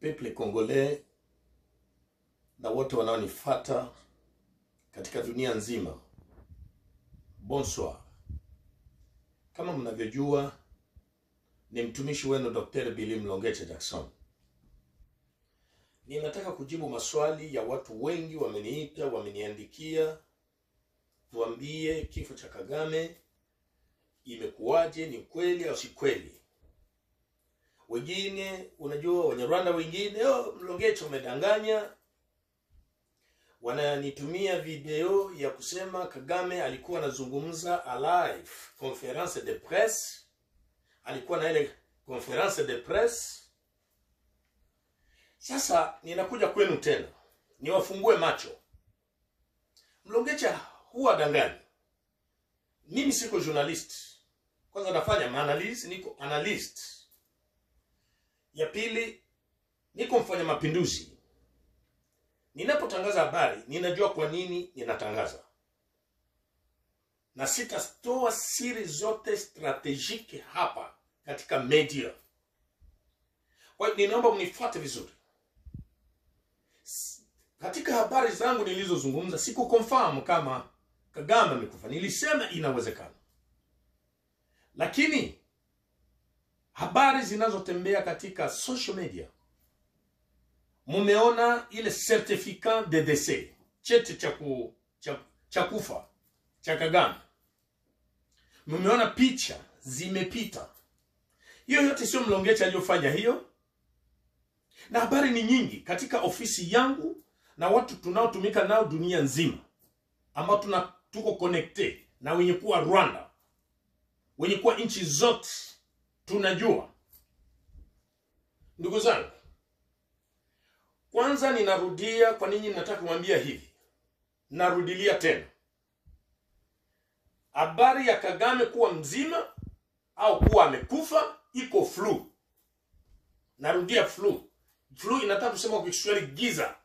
peuple congolais na wote wanaonifuata katika dunia nzima. Bonsoir. Kama mnavyojua, ni mtumishi wenu Dr. Billy Mlongeche Jackson. Ninataka kujibu maswali ya watu wengi wameniita, wameniandikia. Tuambie kifo cha Kagame imekuwaje, ni kweli au si kweli? Wengine, unajua Wanyarwanda wengine, Mlongeche umedanganya. Wananitumia video ya kusema Kagame alikuwa anazungumza live, conference de presse. Alikuwa na ile conference de presse. Sasa ninakuja kwenu tena, niwafungue macho. Mlongeche huwa danganya. Mimi siko journalist. Kwanza nafanya maanalysis, niko analyst. Ya pili, niko mfanya mapinduzi. Ninapotangaza habari, ninajua kwa nini ninatangaza. Na sitatoa siri zote strategic hapa katika media. Kwa hiyo ninaomba mnifuate vizuri. Katika habari zangu nilizozungumza, siku confirm kama Kagame amekufa. Nilisema inawezekana. Lakini habari zinazotembea katika social media, mumeona ile certificat de décès, cheti cha kufa cha Kagame. Mumeona picha zimepita. Hiyo yote sio Mlongeche aliyofanya hiyo. Na habari ni nyingi katika ofisi yangu na watu tunaotumika nao dunia nzima, ambao tuko connected na wenye kuwa Rwanda, wenye kuwa nchi zote tunajua. Ndugu zangu, kwanza ninarudia kwa nini nataka kumwambia hivi. Narudilia tena. Habari ya Kagame kuwa mzima au kuwa amekufa iko flu. Narudia flu. Flu inataka kusema kwa Kiswahili giza.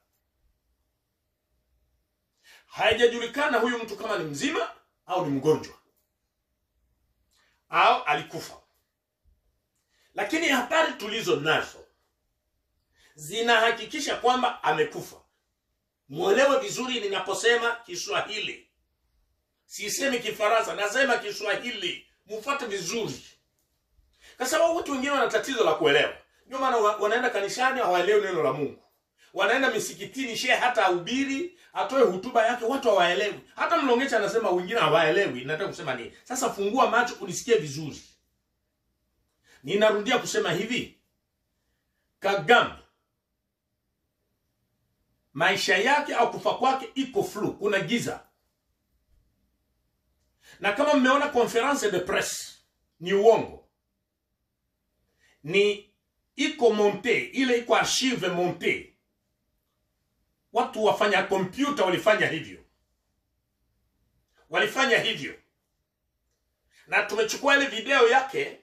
Haijajulikana huyu mtu kama ni mzima au ni mgonjwa au alikufa. Lakini habari tulizo nazo zinahakikisha kwamba amekufa. Muelewe vizuri ninaposema Kiswahili. Sisemi Kifaransa, nasema Kiswahili. Mufuate vizuri. Kwa sababu watu wengine wana tatizo la kuelewa. Ndio maana wanaenda kanisani hawaelewi neno la Mungu. Wanaenda misikitini, shehe hata ahubiri, atoe hutuba yake, watu hawaelewi. Hata Mlongeche anasema wengine hawaelewi. Nataka kusema nini? Sasa fungua macho unisikie vizuri. Ninarudia kusema hivi. Kagame, maisha yake au kufa kwake iko flu, kuna giza. Na kama mmeona conference de presse, ni uongo. Ni iko monte, ile iko archive monte. Watu wafanya computer walifanya hivyo. Walifanya hivyo. Na tumechukua ile video yake,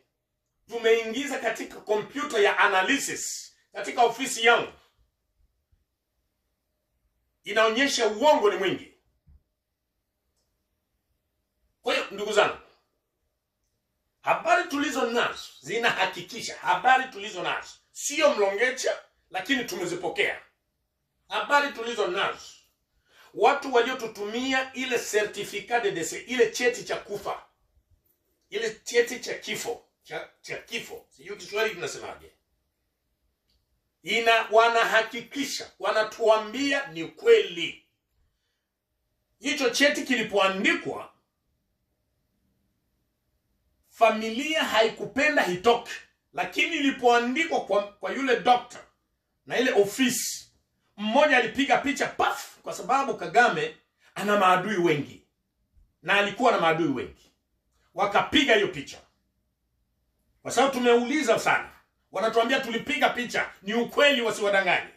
tumeingiza katika computer ya analysis katika ofisi yangu. Inaonyesha uongo ni mwingi. Kwa hiyo ndugu zangu, habari tulizo nazo zinahakikisha, habari tulizo nazo sio Mlongeche, lakini tumezipokea. Habari tulizo nazo, watu waliotutumia ile certificat de décès, ile cheti cha kufa, ile cheti cha kifo, cha kifo, sijui Kiswahili kinasemaje. Wanahakikisha, wanatuambia ni kweli. Hicho cheti kilipoandikwa, familia haikupenda hitoke, lakini ilipoandikwa kwa yule doctor na ile ofisi, mmoja alipiga picha paf, kwa sababu Kagame ana maadui wengi na alikuwa na maadui wengi. Wakapiga hiyo picha. Kwa sababu tumeuliza sana, wanatuambia tulipiga picha, ni ukweli, wasiwadanganye.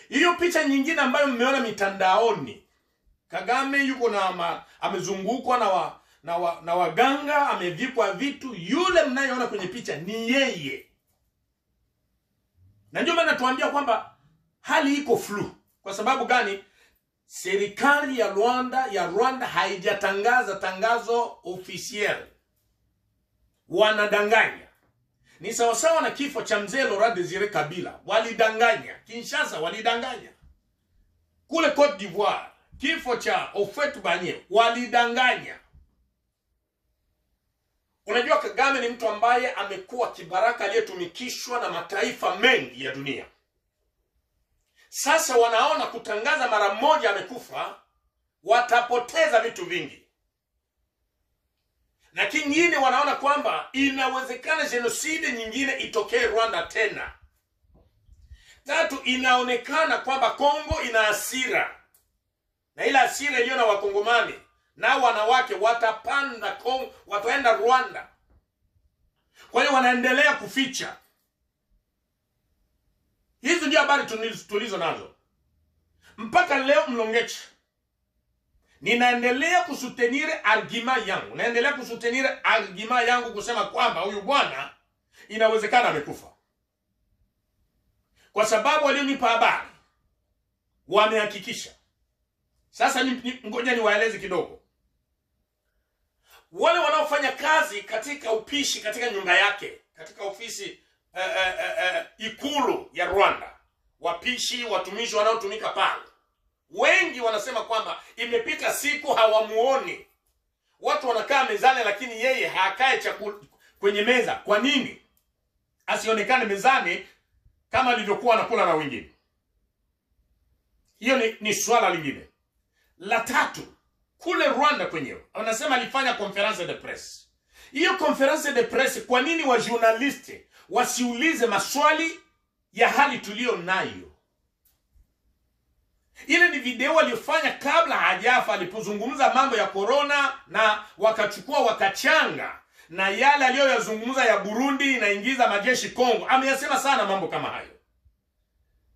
Hiyo picha nyingine ambayo mmeona mitandaoni, Kagame yuko amezungukwa na waganga, amevikwa vitu, yule mnayeona kwenye picha ni yeye. Na ndio maana tuambia kwamba hali iko flu. Kwa sababu gani? Serikali ya Rwanda haijatangaza tangazo officiel. Wanadanganya. Ni sawasawa na kifo cha mzee Laurent Desire Kabila. Walidanganya. Kinshasa walidanganya. Kule Cote d'Ivoire, kifo cha Houphouët-Boigny walidanganya. Unajua Kagame ni mtu ambaye amekuwa kibaraka aliyetumikishwa na mataifa mengi ya dunia. Sasa wanaona kutangaza mara moja amekufa, watapoteza vitu vingi. Na kingine wanaona kwamba inawezekana genocide nyingine itokee Rwanda tena. Tatu, inaonekana kwamba Kongo ina hasira. Na ila hasira iliyo na wakongomani na wanawake watapanda Kongo, wataenda Rwanda. Kwa hiyo wanaendelea kuficha. Hizi ndio habari tulizo nazo. Mpaka leo Mlongecha, ninaendelea kusutenire argument yangu. Naendelea kusutenire argument yangu kusema kwamba huyu bwana inawezekana amekufa. Kwa sababu walionipa habari wamehakikisha. Sasa ngoja niwaeleze kidogo. Wale wanaofanya kazi katika upishi katika nyumba yake, katika ofisi ikulu ya Rwanda, wapishi, watumishi wanaotumika pale, wengi wanasema kwamba imepita siku hawamuoni. Watu wanakaa mezani lakini yeye hakae chakula kwenye meza. Kwa nini asionekane mezani kama alivyokuwa anakula na wengine? Hiyo ni swala lingine. La tatu, kule Rwanda kwenyewe wanasema alifanya conference de presse. Hiyo conference de presse, kwa nini wa journaliste wasiulize maswali ya hali tulio nayo? Ile ni video aliyofanya kabla hajafa, alipozungumza mambo ya corona na wakachukua wakachanga na yale aliyoyazungumza ya Burundi inaingiza majeshi Kongo. Ameyasema sana mambo kama hayo.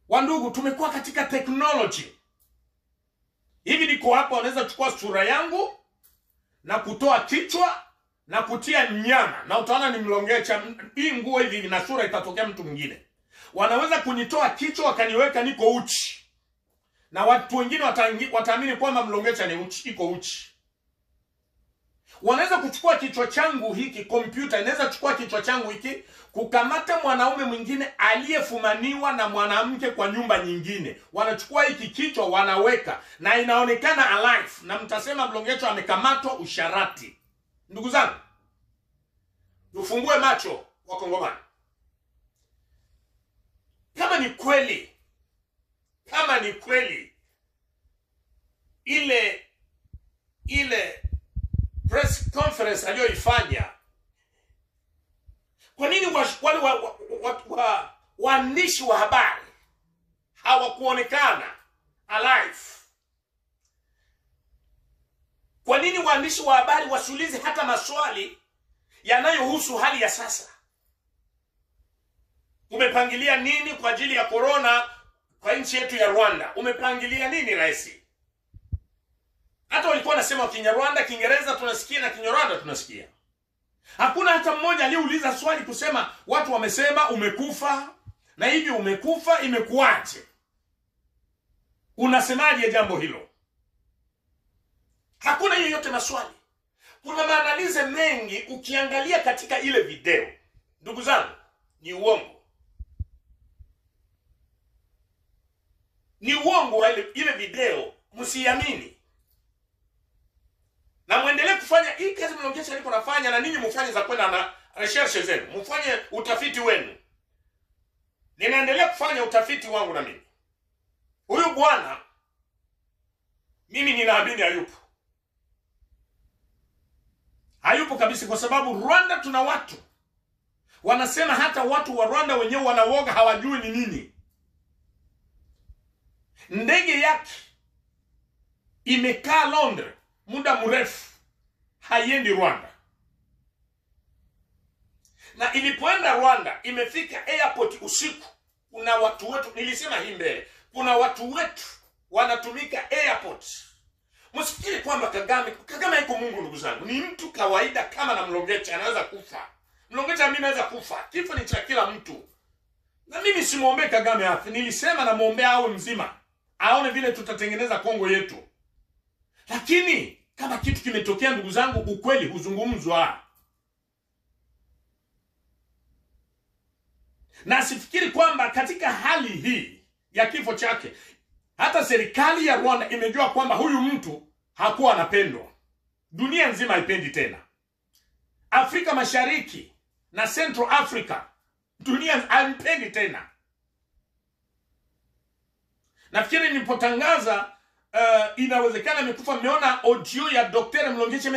Wandugu, tumekuwa katika technology. Hivi niko hapa, wanaweza chukua sura yangu na kutoa kichwa na kutia nyama na utaona ni Mlongecha. Hii nguo hivi na sura itatokea mtu mwingine. Wanaweza kunitoa kichwa wakaniweka niko uchi. Na watu wengine wataamini kwamba Mlongecha ni uchi, iko uchi. Wanaweza kuchukua kichwa changu hiki, kompyuta inaweza kuchukua kichwa changu hiki, kukamata mwanaume mwingine aliyefumaniwa na mwanamke kwa nyumba nyingine. Wanachukua hiki kichwa wanaweka na inaonekana alive, na mtasema Mlongecha amekamatwa usharati. Ndugu zangu, tufungue macho Wakongomani. Kama ni kweli ile press conference aliyoifanya, kwa nini wale waandishi wa habari hawakuonekana alive? Kwa nini waandishi wa habari wasiulize hata maswali yanayohusu hali ya sasa? Umepangilia nini kwa ajili ya corona kwa nchi yetu ya Rwanda? Umepangilia nini rais? Hata walikuwa nasema Kinyarwanda, Kiingereza tunasikia na Kinyarwanda tunasikia. Hakuna hata mmoja aliyeuliza swali kusema watu wamesema umekufa na hivi umekufa imekuaje? Unasemaje jambo hilo? Hakuna yoyote maswali. Kuna maanalize mengi ukiangalia katika ile video. Ndugu zangu, ni uongo. Ni uongo ile video, msiamini. Na muendelee kufanya hii kazi Mlongecha aliko nafanya, na ninyi mfanye za kwenda na research zenu, mfanye utafiti wenu. Ninaendelea kufanya utafiti wangu na mimi. Huyu bwana mimi ninaamini hayupo. Hayupo kabisa, kwa sababu Rwanda tuna watu wanasema, hata watu wa Rwanda wenyewe wanawoga, hawajui ni nini. Ndege yake imekaa Londres muda mrefu, haiendi Rwanda. Na ilipoenda Rwanda, imefika airport usiku. Kuna watu wetu, nilisema hii mbele, kuna watu wetu wanatumika airport. Msifikiri kwamba Kagame haiko Mungu. Ndugu zangu, ni mtu kawaida kama na Mlongecha, anaweza kufa. Mlongecha mimi naweza kufa. Kifo ni cha kila mtu. Na mimi simuombe Kagame afi. Nilisema na muombea awe mzima, aone vile tutatengeneza Kongo yetu. Lakini kama kitu kimetokea, ndugu zangu, ukweli huzungumzwa. Na sifikiri kwamba katika hali hii ya kifo chake hata serikali ya Rwanda imejua kwamba huyu mtu hakuwa anapendwa. Dunia nzima haipendi tena. Afrika Mashariki na Central Africa, dunia haipendi tena. Nafikiri nilipotangaza inawezekana amekufa, mmeona audio ya Dr. Mlongeche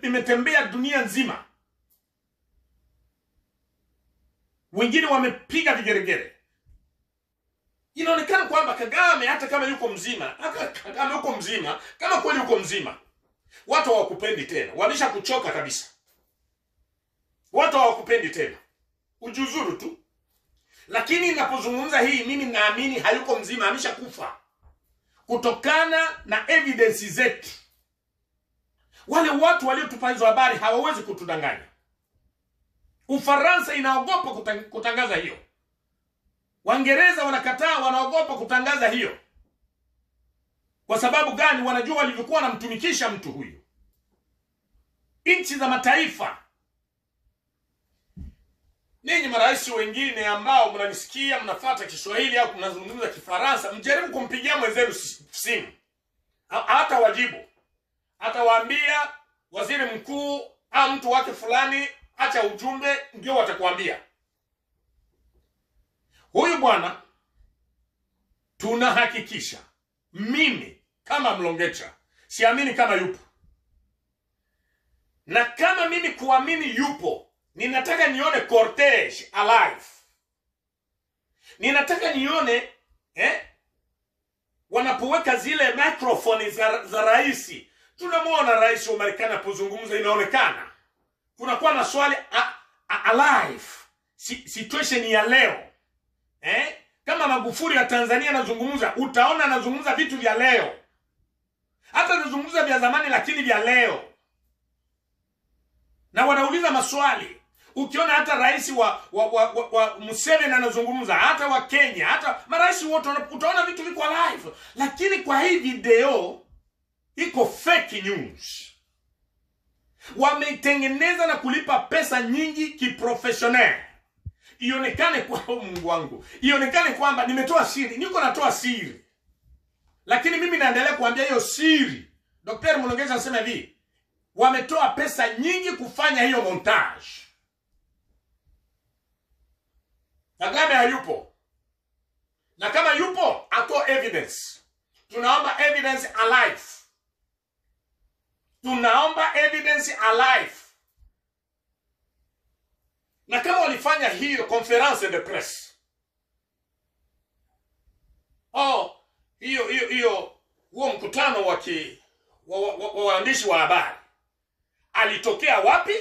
imetembea dunia nzima. Wengine wamepiga vigeregere. Inaonekana kwamba Kagame hata kama yuko mzima, kama kweli yuko mzima, watu hawakupendi tena. Walisha kuchoka kabisa. Watu hawakupendi tena. Ujuzuru tu. Lakini ninapozungumza hii, mimi naamini hayuko mzima, ameshakufa. Kutokana na evidence zetu. Wale watu waliotupa hizo habari hawawezi kutudanganya. Ufaransa inaogopa kutangaza hiyo. Waingereza wanakataa, wanaogopa kutangaza hiyo. Kwa sababu gani? Wanajua walivyokuwa wanamtumikisha mtu huyu. Nchi za mataifa. Ninyi marais wengine ambao mnanisikia, mnafuata Kiswahili au mnazungumza Kifaransa, mjaribu kumpigia mwenzenu simu. Hata wajibu. Atawaambia waziri mkuu au mtu wake fulani, acha ujumbe, ndio watakuambia. Huyu bwana tunahakikisha, mimi kama Mlongecha siamini kama yupo. Na kama mimi kuamini yupo, ninataka nione cortege alive. Ninataka nione wanapoweka zile microphone za rais. Tunamwona rais wa Marekani anapozungumza, inaonekana kunakuwa na swali alive. Situation ya leo. Kama Magufuli ya Tanzania anazungumza, utaona anazungumza vitu vya leo. Hata anazungumza vya zamani lakini vya leo. Na wanauliza maswali. Ukiona hata rais wa Museveni anazungumza, hata wa Kenya, hata marais wote, utaona vitu viko live. Lakini kwa hii video iko fake news. Wametengeneza na kulipa pesa nyingi kiprofessional. Ionekane kwa Mungu wangu, ionekane kwamba nimetoa siri, niko natoa siri. Lakini mimi naendelea kuambia hiyo siri. Dr. Mlongecha anasema hivi, wametoa pesa nyingi kufanya hiyo montage. Kagame hayupo. Na kama yupo, atoa evidence. Tunaomba evidence alive. Tunaomba evidence alive. Na kama walifanya hiyo conference de presse, huo mkutano wa waandishi wa habari, alitokea wapi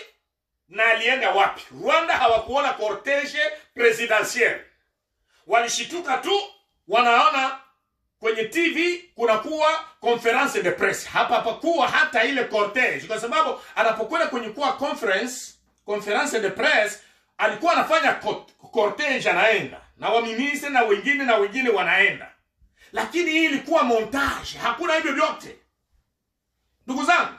na alienda wapi? Rwanda hawakuona cortege presidentiel. Walishituka tu, wanaona kwenye TV kunakuwa conference de presse. Hapa hapakuwa hata ile cortege, kwa sababu anapokwenda kwenye kuwa conference de presse, alikuwa anafanya cortege, anaenda na waministri na wengine wanaenda. Lakini hii ilikuwa montage, hakuna hivyo vyote. Ndugu zangu,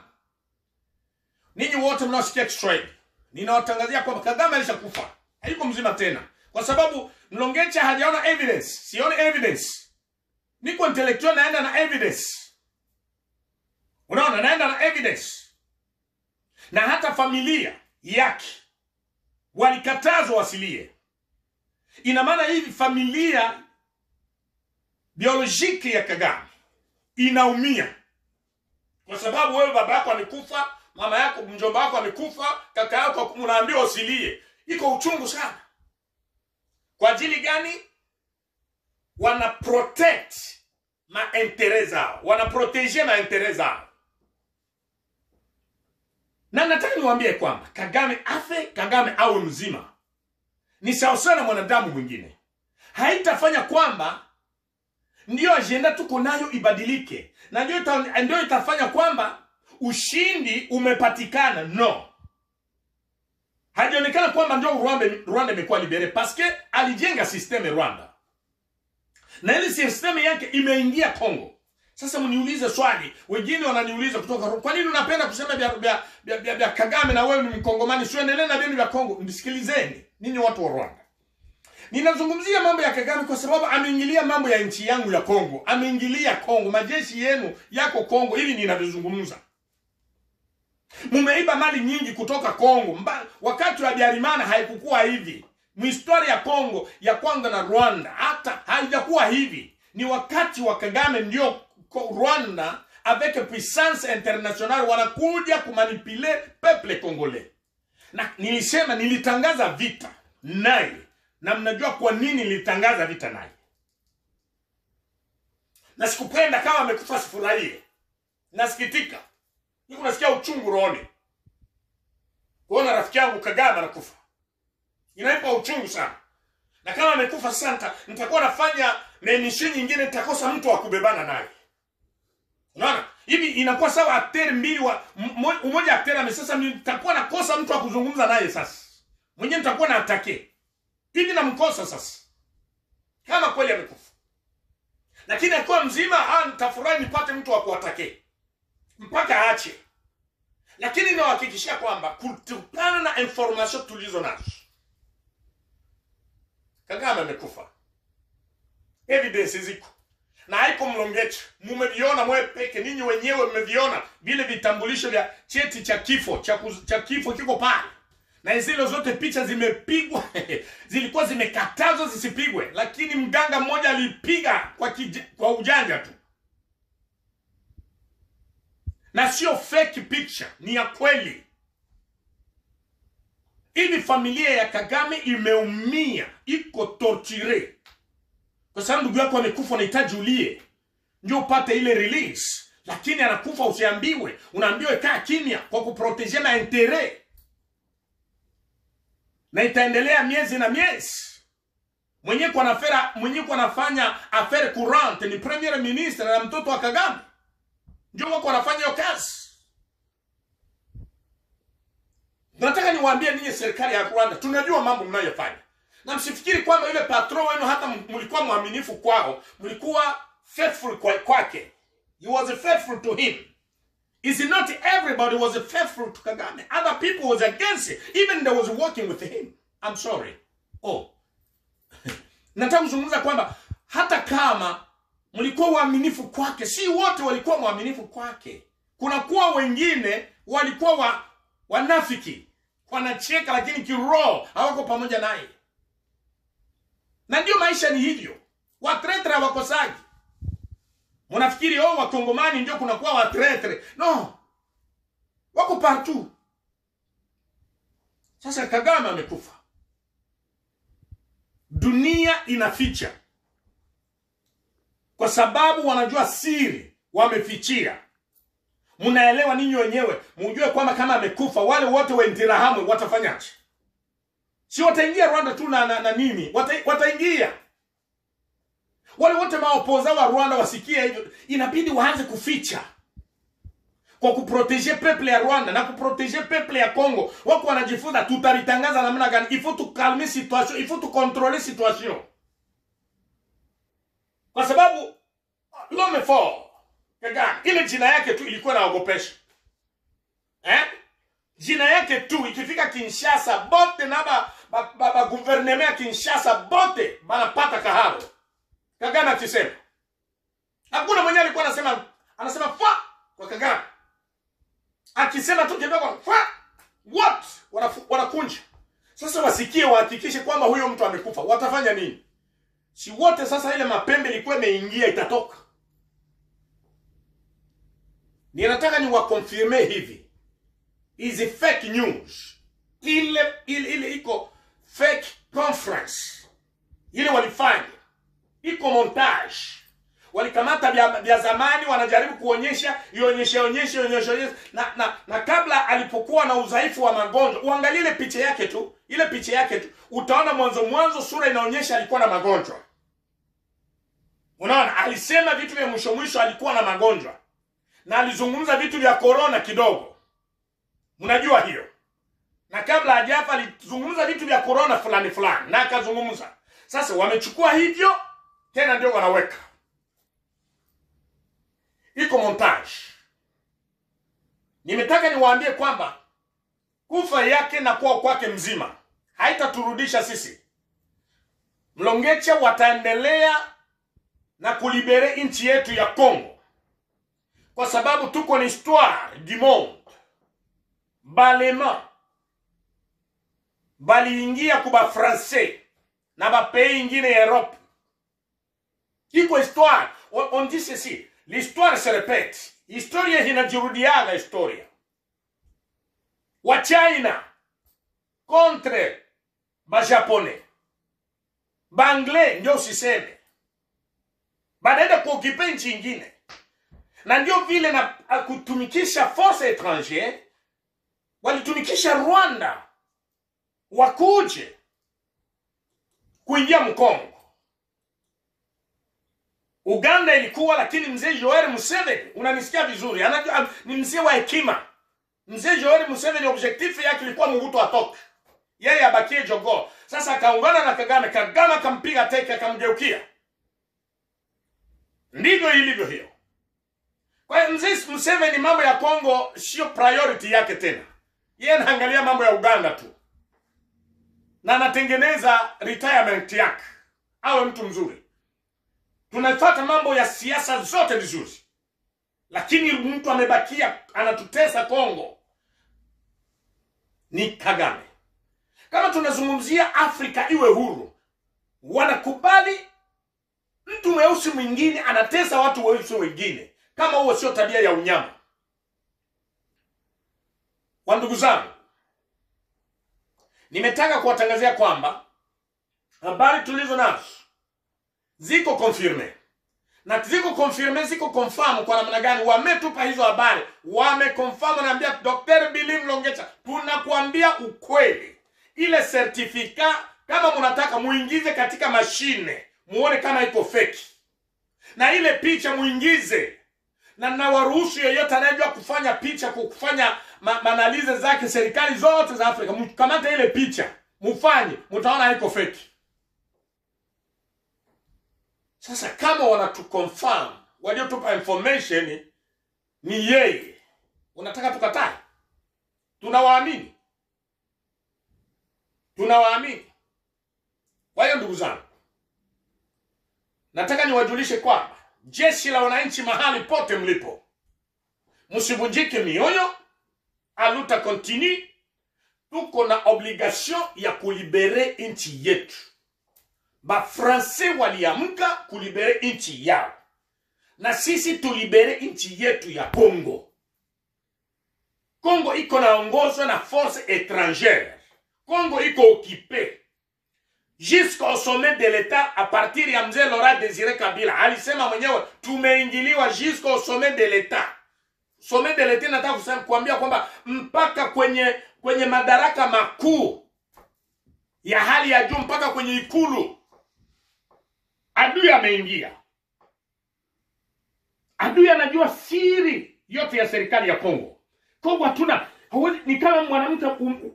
ninyi wote mnaosikia Kiswahili, ninawatangazia kwamba Kagame alishakufa, hayuko mzima tena. Kwa sababu Mlongecha hajaona evidence, sione evidence. Niko intellectual, naenda na evidence. Unaona, naenda na evidence. Na hata familia yake walikatazwa wasilie. Ina maana hivi familia biolojiki ya Kagame inaumia. Kwa sababu wewe baba yako amekufa, mama yako, mjomba wako amekufa, kaka yako unaambiwa usilie. Iko uchungu sana. Kwa ajili gani? Wana protect maintérêt zao. Wana protéger maintérêt zao. Na nataka niwaambie kwamba Kagame afe, Kagame awe mzima, ni sawa sana mwanadamu mwingine. Haitafanya kwamba ndio agenda tuko nayo ibadilike. Na ndio itafanya kwamba ushindi umepatikana. No. Hajaonekana kwamba ndio Rwanda imekuwa libere, parce que alijenga systeme Rwanda. Na ile systeme yake imeingia Kongo. Sasa mniulize swali, wengine wananiuliza kutoka, kwa nini unapenda kusema vya Kagame na wewe ni Mkongomani? Sio endelee na vitu vya Kongo. Nisikilizeni ninyi watu wa Rwanda. Ninazungumzia mambo ya Kagame kwa sababu ameingilia mambo ya nchi yangu ya Kongo. Ameingilia Kongo, majeshi yenu yako Kongo ili ninavizungumza. Mumeiba mali nyingi kutoka Kongo. Wakati wa Habyarimana haikukuwa hivi. Mhistoria ya Kongo ya kwanza na Rwanda hata haijakuwa hivi. Ni wakati wa Kagame ndio Rwanda avec puissance internationale wanakuja kumanipule peuple congolais. Na nilisema nilitangaza vita naye. Na mnajua kwa nini nilitangaza vita naye. Na sikupenda kama amekufa sifurahie. Nasikitika. Niko nasikia uchungu rohoni. Kuona rafiki yangu Kagame anakufa. Inaipa uchungu sana. Na kama amekufa sasa nitakuwa nafanya emission nyingine nitakosa mtu wa kubebana naye. Unaona? Hivi inakuwa sawa akteri mbili wa mmoja akteri amesasa nitakuwa nakosa mtu wa kuzungumza naye sasa. Mwenyewe nitakuwa na atake. Hivi namkosa sasa. Kama kweli amekufa. Lakini akiwa mzima nitafurahi nipate mtu wa kuatake. Mpaka aache. Lakini ninahakikishia kwamba kutokana na information tulizo nazo Kagame amekufa. Evidence ziko. Na haiko mlongecho. Mumeviona mwe peke ninyi wenyewe mmeviona vile vitambulisho vya cheti cha kifo cha kifo kiko pale. Na zile zote picha zimepigwa zilikuwa zimekatazwa zisipigwe, lakini mganga mmoja alipiga kwa ujanja tu. Na sio fake picture, ni ya kweli. Hivi familia ya Kagame imeumia, iko torture. Kwa sababu ndugu yako amekufa unahitaji ulie. Ndio upate ile release. Lakini anakufa usiambiwe. Unaambiwa kaa kimya kwa kuproteger na intérêt. Na itaendelea miezi na miezi. Mwenye kwa anafanya affaire courante ni premier ministre na mtoto wa Kagame. Ndio wako wanafanya hiyo kazi. Nataka niwaambie ninyi serikali ya Rwanda, tunajua mambo mnayofanya. Na msifikiri kwamba yule patron wenu hata mlikuwa mwaminifu kwao, mlikuwa faithful kwake. You was faithful to him. Is it not everybody was faithful to Kagame? Other people was against it. Even they was working with him. I'm sorry. Nataka kuzungumza kwamba hata kama mlikuwa waaminifu kwake, si wote walikuwa waaminifu kwake. Kuna kuwa wengine walikuwa wanafiki. Wanacheka lakini kiroho hawako pamoja naye. Na ndio maisha ni hivyo. Watretre wakosaji. Mnafikiri wakongomani ndio kuna kuwa watretre. No. Wako partout. Sasa Kagame amekufa. Dunia inaficha. Kwa sababu wanajua siri, wamefichia. Mnaelewa ninyi wenyewe, mjue kwamba kama amekufa wale wote wa Interahamwe watafanyaje? Si wataingia Rwanda tu na nini? Wataingia. Wale wote maopoza wa Rwanda wasikia hivyo, inabidi waanze kuficha. Kwa kuproteger peuple ya Rwanda na kuproteger peuple ya Congo. Wako wanajifunza tutalitangaza namna gani? Il faut tu calmer situation, il faut tu contrôler situation. Kwa sababu l'homme fort Kagame, ile jina yake tu ilikuwa inaogopesha. Jina yake tu ikifika Kinshasa bote na ba gouvernement ya Kinshasa bote banapata kaharo. Kagame akisema. Hakuna mwenye alikuwa anasema fa kwa Kagame. Akisema tu kidogo fa what wanakunja. Sasa wasikie wahakikishe kwamba huyo mtu amekufa. Watafanya nini? Si wote sasa ile mapembe ilikuwa imeingia itatoka. Ninataka ni wakonfirme hivi. Is fake news. Ile iko fake conference. Ile walifanya. Iko montage. Walikamata vya zamani wanajaribu kuonyesha, ionyeshe na kabla alipokuwa na udhaifu wa magonjwa, uangalie ile picha yake tu, utaona mwanzo sura inaonyesha alikuwa na magonjwa. Unaona, alisema vitu vya mwisho alikuwa na magonjwa. Na alizungumza vitu vya corona kidogo. Mnajua hiyo. Na kabla hajafa alizungumza vitu vya corona fulani na akazungumza. Sasa wamechukua hivyo tena ndio wanaweka. Iko montage. Nimetaka niwaambie kwamba kufa yake na kuwa kwake mzima haitaturudisha sisi Mlongecha wataendelea na kulibere nchi yetu ya Kongo, kwa sababu tuko ni histoire du monde. Balema baliingia kuba français na ba pays ingine ya Europe. Iko histoire. On dit ceci, l'histoire se répète. Historia inajirudiaga historia. Wa China contre ba Japonais. Ba Anglais ndio usiseme. Banaenda kuokipe nchi ingine. Na ndio vile na kutumikisha force étrangère, walitumikisha Rwanda wakuje kuingia Mkongo. Uganda ilikuwa, lakini mzee Yoweri Museveni, unanisikia vizuri, anajua ni mzee wa hekima. Mzee Yoweri Museveni objectif yake ilikuwa Mobutu atoke, yeye abakie jogoo. Sasa akaungana na Kagame, Kagame akampiga teke, akamgeukia. Ndivyo ilivyo hiyo. Kwa hiyo mzee Museveni mambo ya Kongo sio priority yake tena. Yeye anaangalia mambo ya Uganda tu. Na anatengeneza retirement yake. Awe mtu mzuri. Tunafuata mambo ya siasa zote vizuri. Lakini mtu amebakia anatutesa Kongo ni Kagame. Kama tunazungumzia Afrika iwe huru, wanakubali mtu mweusi mwingine anatesa watu weusi wengine. Kama huo sio tabia ya unyama. Kwa ndugu zangu, nimetaka kuwatangazia kwamba habari tulizo nazo ziko confirme. Na ziko confirme, ziko confirm kwa namna gani? Wametupa hizo habari, wameconfirm, naambia Dr. Billy Mlongecha, tunakuambia ukweli. Ile certificate kama mnataka muingize katika mashine, muone kama iko fake. Na ile picha muingize. Na nawaruhusu yeyote anayejua kufanya picha, kufanya manalize zake, serikali zote za Afrika, mkamata ile picha, mufanye, mtaona haiko fake. Sasa kama wanatuconfirm, waliotupa information ni yeye, unataka tukatae? Tunawaamini. Tunawaamini. Kwa hiyo ndugu zangu, nataka niwajulishe kwamba jeshi la wananchi mahali pote mlipo, msivunjike mioyo, aluta continue. Tuko na obligation ya kulibere nchi yetu. Ba Français waliamka kulibere nchi yao. Na sisi tulibere nchi yetu ya Kongo. Kongo iko naongozwa na force étrangère. Kongo iko occupé jusqu'au sommet de l'État à partir ya mzee Laurent Désiré Kabila. Alisema mwenyewe tumeingiliwa jusqu'au sommet de l'État. Sommet de l'État nataka kuambia kwamba mpaka kwenye madaraka makuu ya hali ya juu, mpaka kwenye ikulu adui ameingia. Adui anajua siri yote ya serikali ya Kongo. Kongo hatuna, ni kama mwanamke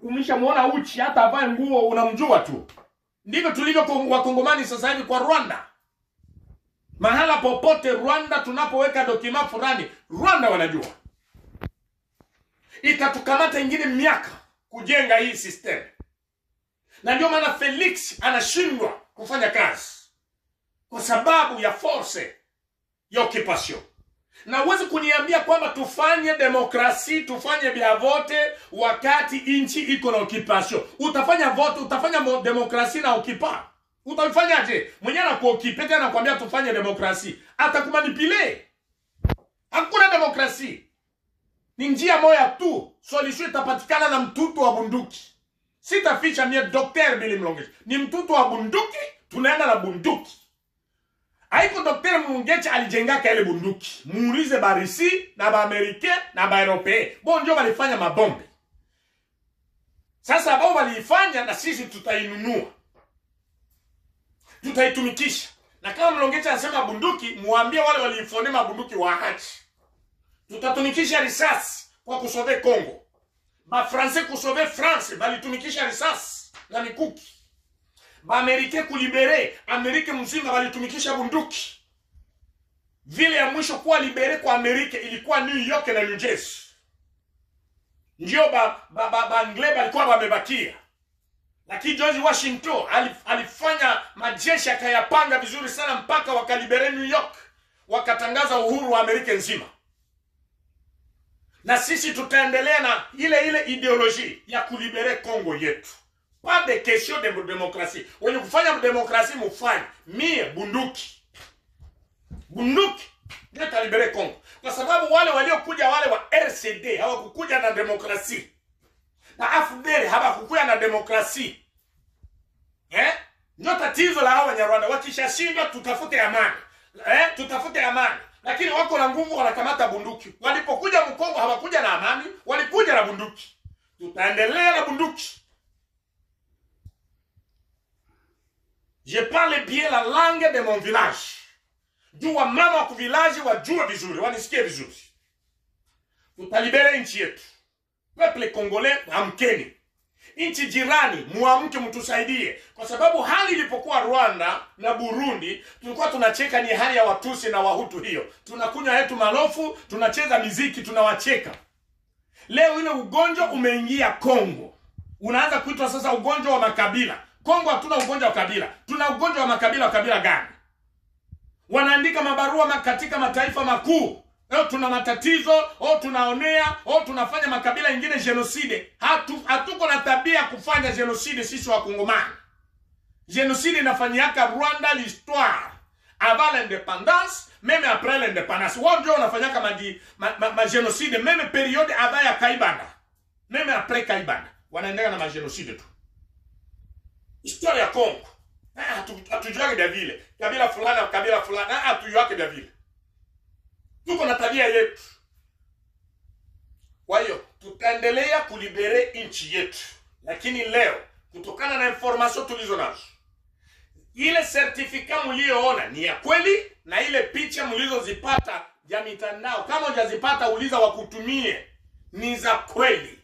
umeshamuona uchi, hata avae nguo unamjua tu. Ndivyo tulivyo Wakongomani sasa hivi kwa Rwanda. Mahala popote Rwanda tunapoweka dokima fulani, Rwanda wanajua. Itatukamata ingine miaka kujenga hii system. Na ndio maana Felix anashindwa kufanya kazi, kwa sababu ya force ya occupation. Na uwezi kuniambia kwamba tufanye demokrasi, tufanye vya vote wakati inchi iko na occupation. Utafanya vote, utafanya demokrasi na occupation. Utafanyaje? Mwenye na kuoccupate anakuambia tufanye demokrasi, atakumanipule. Hakuna demokrasi. Ni njia moja tu, solution itapatikana na mtutu wa bunduki. Sitaficha mie Dr. Billy Mlongecha. Ni mtutu wa bunduki, tunaenda na bunduki. Haiko Dr. Mlongecha alijengaka ile bunduki. Muulize barisi na ba Americain na ba Europeen. Bon ndio walifanya mabombe. Sasa bao walifanya na sisi tutainunua. Tutaitumikisha. Na kama Mlongecha anasema bunduki, muambie wale walifone mabunduki waache. Tutatumikisha risasi kwa kusove Kongo. Ba Français kusove France walitumikisha risasi na mikuki. Ba Americain kulibere, Amerika mzima walitumikisha bunduki. Vile ya mwisho kuwa libere kwa Amerika ilikuwa New York na New Jersey. Ndio ba Anglais walikuwa wamebakia. Lakini George Washington alifanya majeshi akayapanga vizuri sana mpaka wakalibere New York, wakatangaza uhuru wa Amerika nzima. Na sisi tutaendelea na ile ideoloji ya kulibere Kongo yetu. Pas de question de demokrasi. Wenye kufanya demokrasi mufanye. Mie bunduki. Bunduki ndio talibere Kongo. Kwa sababu wale waliokuja wale wa RCD hawakukuja na demokrasi. Na AFDL hawakukuja na demokrasi. Ndio tatizo la hawa Wanyarwanda. Wakishashindwa tutafute amani. Tutafute amani. Lakini wako na nguvu wanakamata bunduki. Walipokuja Mkongo hawakuja na amani, walikuja na bunduki. Tutaendelea na bunduki. Je parle bien la langue de mon village. Jua mama wa village wajua vizuri, wanisikie vizuri. Tutalibere nchi yetu. Peuple congolais amkeni. Nchi jirani muamke mtusaidie, kwa sababu hali ilipokuwa Rwanda na Burundi tulikuwa tunacheka ni hali ya Watusi na Wahutu hiyo. Tunakunywa yetu malofu, tunacheza miziki, tunawacheka. Leo ile ugonjwa umeingia Kongo. Unaanza kuitwa sasa ugonjwa wa makabila. Kongo hatuna ugonjwa wa kabila. Tuna ugonjwa wa makabila. Wa kabila gani? Wanaandika mabarua katika mataifa makuu. Leo tuna matatizo, tunaonea, tunafanya makabila ingine genocide. Hatuko na tabia kufanya genocide sisi wa Kongomani. Genocide inafanyika Rwanda l'histoire. Avant l'indépendance, même après l'indépendance. Wao ndio wanafanyaka ma genocide même période avant ya Kaibanda. Même après Kaibanda. Wanaendelea na ma genocide tu. Histoire ya Kongo. Hatujua vya vile. Kabila fulani, kabila fulani, hatujua vya vile. Tuko na tabia yetu. Kwa hiyo tutaendelea kulibere nchi yetu. Lakini leo kutokana na information tulizo nazo, ile certificate mlioona ni ya kweli, na ile picha mlizozipata ya mitandao kama hujazipata uliza wakutumie, ni za kweli.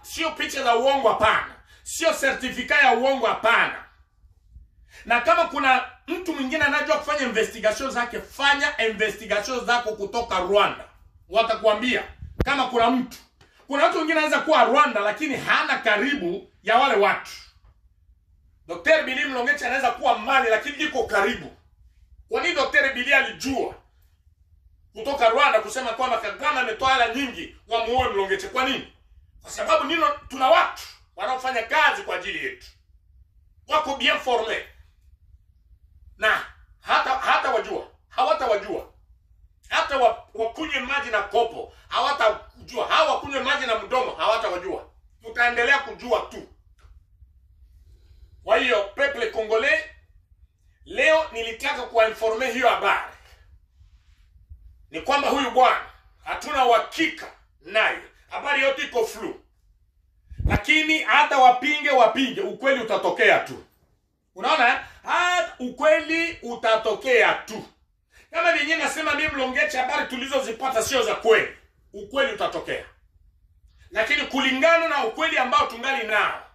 Sio picha za uongo, hapana. Sio certificate ya uongo, hapana. Na kama kuna mtu mwingine anajua kufanya investigation zake, fanya investigation zako kutoka Rwanda. Watakwambia kama kuna mtu mwingine anaweza kuwa Rwanda lakini hana karibu ya wale watu. Dr. Billy Mlongeche anaweza kuwa Mali lakini iko karibu. Kwa nini Dr. Billy alijua kutoka Rwanda kusema kwamba Kagame ametoa hela nyingi wamuoe Mlongeche? Kwa nini? Kwa sababu tuna watu wanaofanya kazi kwa ajili yetu. Wako bien formé. Na hata wajua, hawatawajua. Hata wakunywe maji na kopo, hawatajua. Hawa wakunywe maji na mdomo, hawatawajua. Tutaendelea kujua tu. Kwa hiyo peuple congolais, leo nilitaka kuinforme hiyo habari. Ni kwamba huyu bwana hatuna uhakika naye. Habari yote iko flu. Lakini hata wapinge, ukweli utatokea tu. Unaona? Ukweli utatokea tu. Kama vyenye nasema mimi Mlongeche, habari tulizozipata sio za kweli, ukweli utatokea. Lakini kulingana na ukweli ambao tungali nao,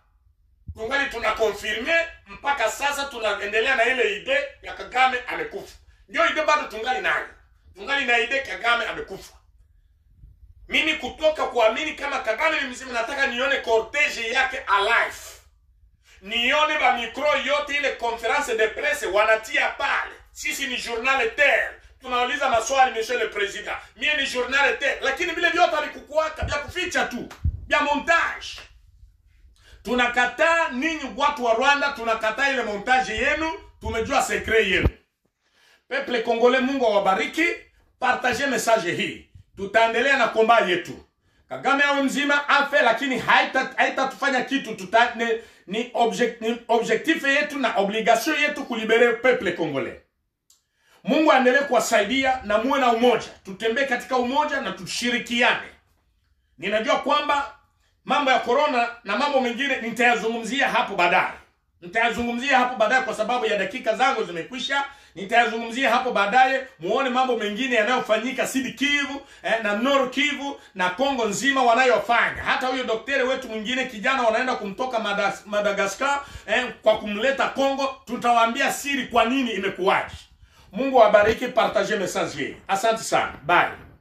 tungali tunakonfirme mpaka sasa, tunaendelea na ile ide ya Kagame amekufa. Ndio ide bado tungali nayo. Tungali na ide Kagame amekufa. Mimi kutoka kuamini kama Kagame ni mzima, nataka nione cortege yake alive. Nione ba mikro yote, ile conference de presse wanatia pale. Sisi ni journal Terre. Tunauliza maswali monsieur le président. Mie ni journal Terre. Lakini vile vyote alikukuwaka vya kuficha tu, vya montage. Tunakataa ninyi watu wa Rwanda, tunakataa ile montage yenu, tumejua secret yenu. Peuple congolais, Mungu awabariki. Partagez message hii. Tutaendelea na komba yetu. Kagame awe mzima afe, lakini haitatufanya kitu. Ni objectif yetu na obligation yetu kulibere peuple congolais. Mungu aendelee kuwasaidia na muwe na umoja. Tutembee katika umoja na tushirikiane. Ninajua kwamba mambo ya corona na mambo mengine nitayazungumzia hapo baadaye. Kwa sababu ya dakika zangu zimekwisha. Nitayazungumzia hapo baadaye, muone mambo mengine yanayofanyika Sud Kivu na Nord Kivu na Kongo nzima wanayofanya. Hata huyo daktari wetu mwingine kijana wanaenda kumtoka Madagascar kwa kumleta Kongo. Tutawaambia siri kwa nini imekuwaje. Mungu awabariki, partage message. Asante sana. Bye.